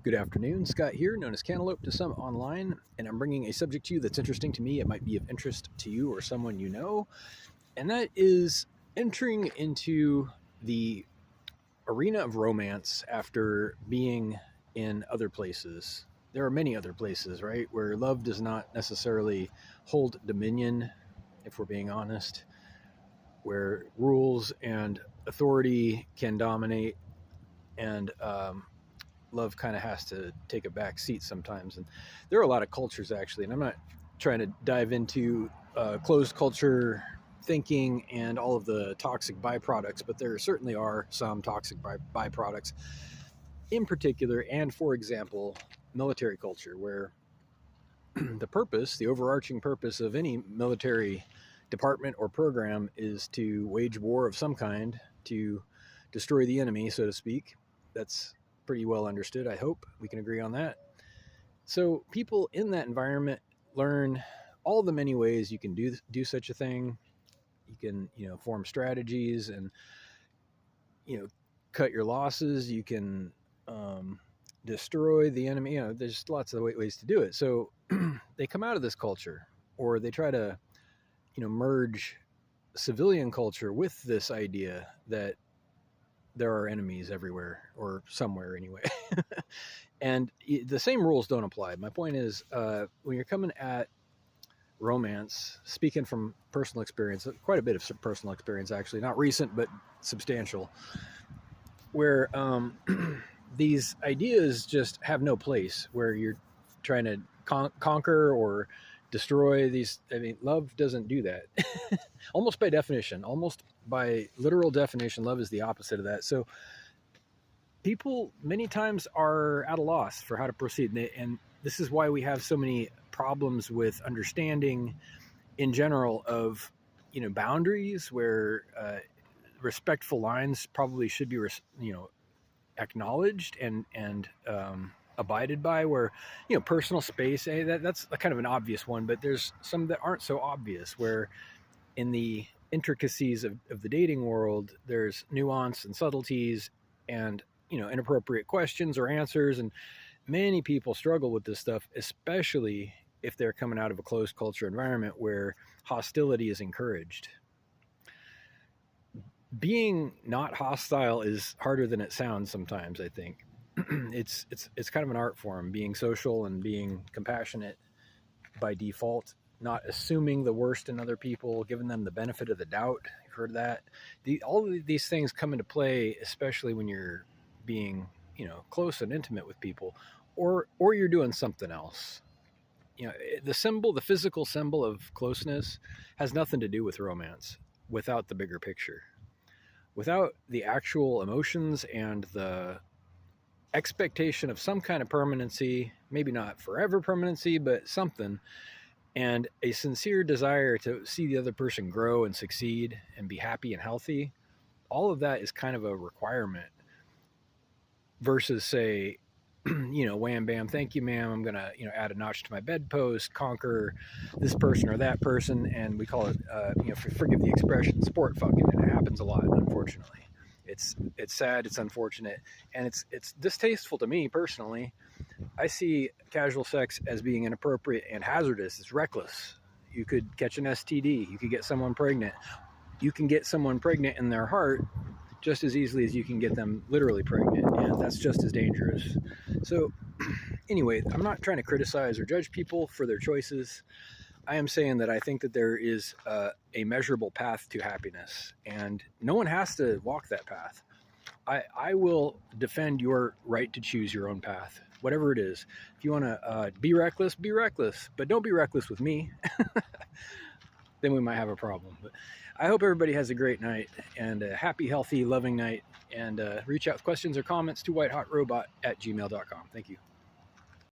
Good afternoon, Scott here, known as Cantaloupe to some online, and I'm bringing a subject to you that's interesting to me. It might be of interest to you or someone you know, and that is entering into the arena of romance after being in other places. There are many other places, right, where love does not necessarily hold dominion, if we're being honest, where rules and authority can dominate, and love kind of has to take a back seat sometimes. And there are a lot of cultures actually, and I'm not trying to dive into closed culture thinking and all of the toxic byproducts, but there certainly are some toxic byproducts in particular. And for example, military culture, where the overarching purpose of any military department or program is to wage war of some kind to destroy the enemy, so to speak. That's pretty well understood. I hope we can agree on that. So people in that environment learn all the many ways you can do such a thing. You can, form strategies and, cut your losses. You can destroy the enemy. There's lots of ways to do it. So they come out of this culture, or they try to, merge civilian culture with this idea that there are enemies everywhere, or somewhere anyway. And the same rules don't apply. My point is, when you're coming at romance, speaking from personal experience, quite a bit of personal experience actually, not recent, but substantial, where these ideas just have no place, where you're trying to conquer or destroy these. I mean, love doesn't do that. Almost by definition, almost by literal definition, love is the opposite of that. So people many times are at a loss for how to proceed. And this is why we have so many problems with understanding in general of, boundaries, where respectful lines probably should be, acknowledged and abided by, where, personal space, that's kind of an obvious one, but there's some that aren't so obvious, where in the intricacies of the dating world, there's nuance and subtleties and, inappropriate questions or answers. And many people struggle with this stuff, especially if they're coming out of a closed culture environment where hostility is encouraged. Being not hostile is harder than it sounds sometimes, I think. It's kind of an art form, being social and being compassionate by default, not assuming the worst in other people, giving them the benefit of the doubt. You've heard that. All of these things come into play, especially when you're being, close and intimate with people, or you're doing something else. The physical symbol of closeness has nothing to do with romance without the bigger picture. Without the actual emotions and the expectation of some kind of permanency, maybe not forever permanency, but something, and a sincere desire to see the other person grow and succeed and be happy and healthy, all of that is kind of a requirement versus, say, wham bam, thank you ma'am, I'm gonna add a notch to my bedpost, conquer this person or that person, and we call it forgive the expression, sport fucking. And it happens a lot, unfortunately. It's sad, it's unfortunate, and it's distasteful to me personally. I see casual sex as being inappropriate and hazardous. It's reckless. You could catch an STD. You could get someone pregnant. You can get someone pregnant in their heart just as easily as you can get them literally pregnant, and that's just as dangerous. So anyway, I'm not trying to criticize or judge people for their choices. I am saying that I think that there is a measurable path to happiness, and no one has to walk that path. I will defend your right to choose your own path, whatever it is. If you want to be reckless, but don't be reckless with me. Then we might have a problem. But I hope everybody has a great night, and a happy, healthy, loving night. And reach out with questions or comments to whitehotrobot@gmail.com. Thank you.